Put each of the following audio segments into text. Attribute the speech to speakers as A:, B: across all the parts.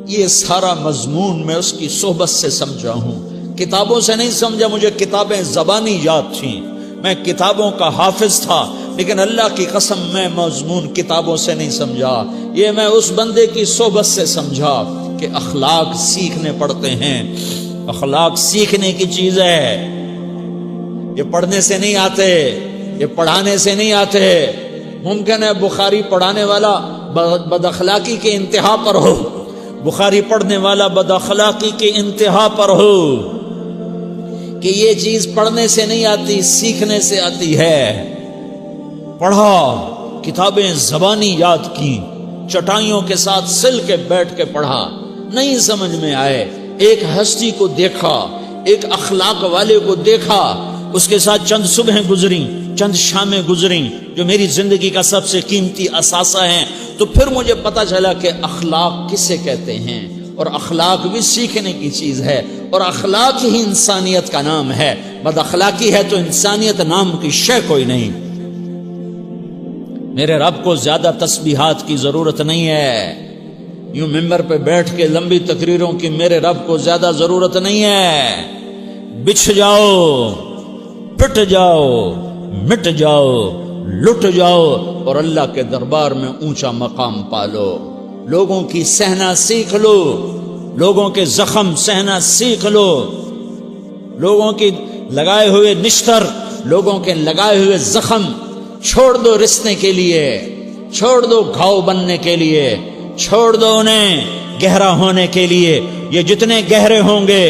A: یہ سارا مضمون میں اس کی صحبت سے سمجھا ہوں، کتابوں سے نہیں سمجھا۔ مجھے کتابیں زبانی یاد تھیں، میں کتابوں کا حافظ تھا، لیکن اللہ کی قسم میں مضمون کتابوں سے نہیں سمجھا، یہ میں اس بندے کی صحبت سے سمجھا کہ اخلاق سیکھنے پڑتے ہیں۔ اخلاق سیکھنے کی چیز ہے، یہ پڑھنے سے نہیں آتے، یہ پڑھانے سے نہیں آتے۔ ممکن ہے بخاری پڑھانے والا بد اخلاقی کے انتہا پر ہو، بخاری پڑھنے والا بد اخلاقی کے انتہا پر ہو، کہ یہ چیز پڑھنے سے نہیں آتی، سیکھنے سے آتی ہے۔ پڑھا، کتابیں زبانی یاد کی، چٹائیوں کے ساتھ سل کے بیٹھ کے پڑھا، نہیں سمجھ میں آئے، ایک ہستی کو دیکھا، ایک اخلاق والے کو دیکھا، اس کے ساتھ چند صبحیں گزریں، چند شامیں گزریں جو میری زندگی کا سب سے قیمتی اثاثہ ہیں، تو پھر مجھے پتا چلا کہ اخلاق کسے کہتے ہیں، اور اخلاق بھی سیکھنے کی چیز ہے، اور اخلاق ہی انسانیت کا نام ہے۔ بد اخلاقی ہے تو انسانیت نام کی شے کوئی نہیں۔ میرے رب کو زیادہ تسبیحات کی ضرورت نہیں ہے، یوں ممبر پہ بیٹھ کے لمبی تقریروں کی میرے رب کو زیادہ ضرورت نہیں ہے۔ بچھ جاؤ، پٹ جاؤ، مٹ جاؤ، لٹ جاؤ، اور اللہ کے دربار میں اونچا مقام پالو۔ لوگوں کی سہنا سیکھ لو، لوگوں کے زخم سہنا سیکھ لو، لوگوں کی لگائے ہوئے نشتر، لوگوں کے لگائے ہوئے زخم چھوڑ دو رسنے کے لیے، چھوڑ دو گھاؤ بننے کے لیے، چھوڑ دو انہیں گہرا ہونے کے لیے۔ یہ جتنے گہرے ہوں گے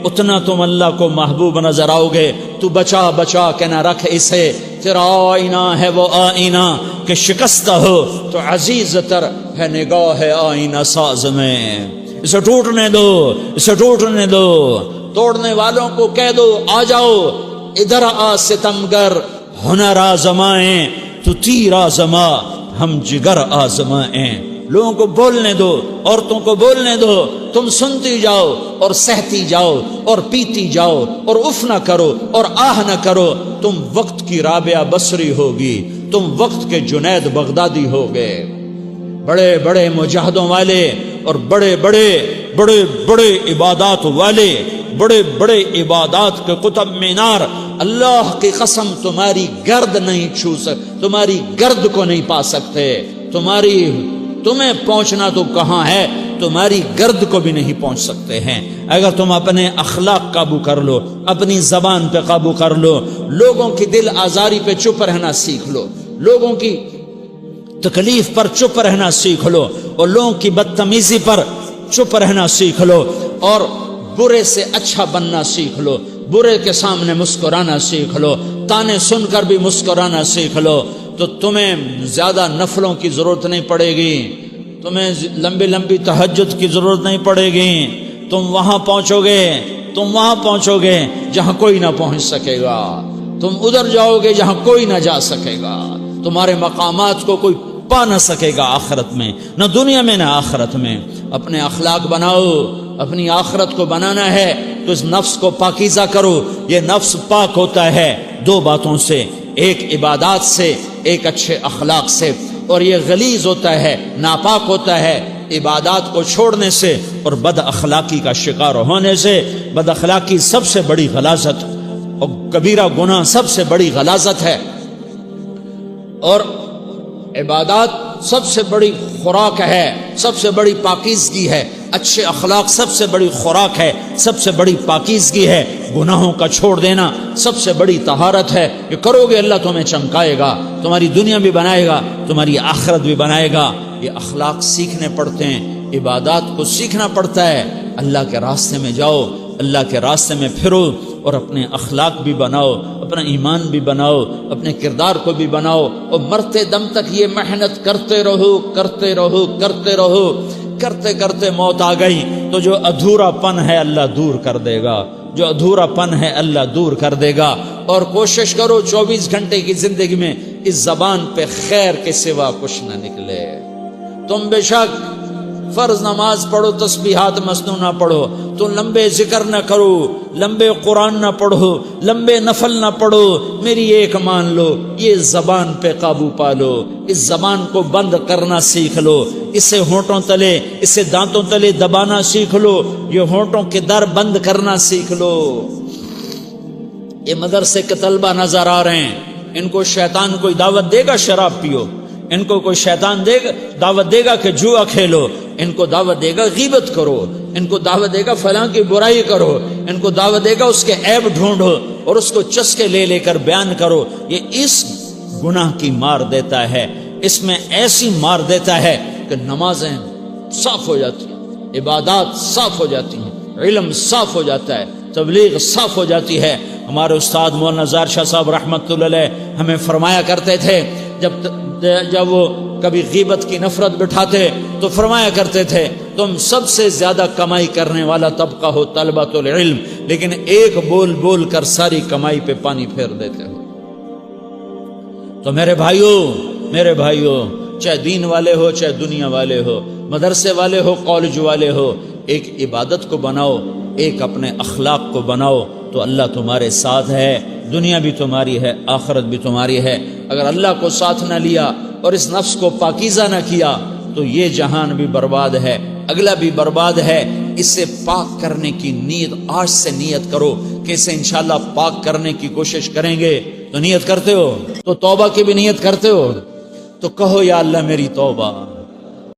A: اتنا تم اللہ کو محبوب نظر آؤ گے۔ تو بچا بچا کے نہ رکھ اسے، تیرا آئینہ ہے وہ آئینہ کہ شکستہ ہو تو عزیز تر ہے نگاہ آئینہ ساز میں۔ اسے ٹوٹنے دو، اسے ٹوٹنے دو، توڑنے والوں کو کہہ دو آ جاؤ ادھر آ ستمگر، ہنر آزمائیں تو تیر آزما، ہم جگر آزمائیں۔ لوگوں کو بولنے دو، عورتوں کو بولنے دو، تم سنتی جاؤ اور سہتی جاؤ اور پیتی جاؤ اور اف نہ کرو اور آہ نہ کرو۔ تم وقت کی رابعہ بصری ہوگی، تم وقت کے جنید بغدادی ہوگے۔ بڑے بڑے مجاہدوں والے اور بڑے بڑے بڑے بڑے عبادات والے، بڑے بڑے عبادات کے قطب مینار، اللہ کی قسم تمہاری گرد نہیں چھو سکتے، تمہاری گرد کو نہیں پا سکتے۔ تمہیں پہنچنا تو کہاں ہے، تمہاری گرد کو بھی نہیں پہنچ سکتے ہیں۔ اگر تم اپنے اخلاق قابو کر لو، اپنی زبان پہ قابو کر لو، لوگوں کی دل آزاری پہ چپ رہنا سیکھ لو، لوگوں کی تکلیف پر چپ رہنا سیکھ لو، اور لوگوں کی بدتمیزی پر چپ رہنا سیکھ لو، اور برے سے اچھا بننا سیکھ لو، برے کے سامنے مسکرانا سیکھ لو، تانے سن کر بھی مسکرانا سیکھ لو، تو تمہیں زیادہ نفلوں کی ضرورت نہیں پڑے گی، تمہیں لمبی لمبی تہجد کی ضرورت نہیں پڑے گی۔ تم وہاں پہنچو گے جہاں کوئی نہ پہنچ سکے گا، تم ادھر جاؤ گے جہاں کوئی نہ جا سکے گا، تمہارے مقامات کو کوئی پا نہ سکے گا آخرت میں، نہ دنیا میں نہ آخرت میں۔ اپنے اخلاق بناؤ، اپنی آخرت کو بنانا ہے تو اس نفس کو پاکیزہ کرو۔ یہ نفس پاک ہوتا ہے دو باتوں سے، ایک عبادات سے، ایک اچھے اخلاق سے، اور یہ غلیظ ہوتا ہے، ناپاک ہوتا ہے عبادات کو چھوڑنے سے اور بد اخلاقی کا شکار ہونے سے۔ بد اخلاقی سب سے بڑی غلاظت اور کبیرہ گناہ سب سے بڑی غلاظت ہے، اور عبادات سب سے بڑی خوراک ہے، سب سے بڑی پاکیزگی ہے۔ اچھے اخلاق سب سے بڑی خوراک ہے، سب سے بڑی پاکیزگی ہے۔ گناہوں کا چھوڑ دینا سب سے بڑی طہارت ہے۔ یہ کرو گے اللہ تمہیں چمکائے گا، تمہاری دنیا بھی بنائے گا، تمہاری آخرت بھی بنائے گا۔ یہ اخلاق سیکھنے پڑتے ہیں، عبادات کو سیکھنا پڑتا ہے۔ اللہ کے راستے میں جاؤ، اللہ کے راستے میں پھرو، اور اپنے اخلاق بھی بناؤ، اپنا ایمان بھی بناؤ، اپنے کردار کو بھی بناؤ، اور مرتے دم تک یہ محنت کرتے رہو کرتے رہو کرتے رہو۔ کرتے کرتے موت آ گئی تو جو ادھورا پن ہے اللہ دور کر دے گا، جو ادھورا پن ہے اللہ دور کر دے گا۔ اور کوشش کرو 24 گھنٹے کی زندگی میں اس زبان پہ خیر کے سوا کچھ نہ نکلے۔ تم بے شک فرض نماز پڑھو تسبیحات مسنونہ پڑھو، تو لمبے ذکر نہ کرو، لمبے قرآن نہ پڑھو، لمبے نفل نہ پڑھو، میری ایک مان لو، یہ زبان پہ قابو پالو، اس زبان کو بند کرنا سیکھ لو، اسے ہونٹوں تلے، اسے دانتوں تلے دبانا سیکھ لو، یہ ہونٹوں کے در بند کرنا سیکھ لو۔ یہ مدرسے کے طلبہ نظر آ رہے ہیں، ان کو شیطان کوئی دعوت دے گا شراب پیو، ان کو کوئی شیطان دعوت دے گا کہ جوا کھیلو، ان کو دعوت دے گا غیبت کرو، ان کو دعوت دے گا فلاں کی برائی کرو، ان کو دعوت دے گا اس کے عیب ڈھونڈو اور اس کو چسکے لے لے کر بیان کرو۔ یہ اس گناہ کی مار دیتا ہے، اس میں ایسی مار دیتا ہے کہ نمازیں صاف ہو جاتی ہیں، عبادات صاف ہو جاتی ہیں، علم صاف ہو جاتا ہے، تبلیغ صاف ہو جاتی ہے۔ ہمارے استاد مولانا زار شاہ صاحب رحمۃ اللہ علیہ ہمیں فرمایا کرتے تھے، جب وہ کبھی غیبت کی نفرت بٹھاتے تو فرمایا کرتے تھے تم سب سے زیادہ کمائی کرنے والا طبقہ ہو طلبۃ العلم، لیکن ایک بول بول کر ساری کمائی پہ پانی پھیر دیتے ہو۔ تو میرے بھائیوں چاہے دین والے ہو چاہے دنیا والے ہو، مدرسے والے ہو کالج والے ہو، ایک عبادت کو بناؤ، ایک اپنے اخلاق کو بناؤ، تو اللہ تمہارے ساتھ ہے، دنیا بھی تمہاری ہے، آخرت بھی تمہاری ہے۔ اگر اللہ کو ساتھ نہ لیا اور اس نفس کو پاکیزہ نہ کیا تو یہ جہان بھی برباد ہے، اگلا بھی برباد ہے۔ اسے پاک کرنے کی نیت آج سے نیت کرو کہ اسے انشاءاللہ پاک کرنے کی کوشش کریں گے۔ تو نیت کرتے ہو تو توبہ کی بھی نیت کرتے ہو، تو کہو یا اللہ میری توبہ،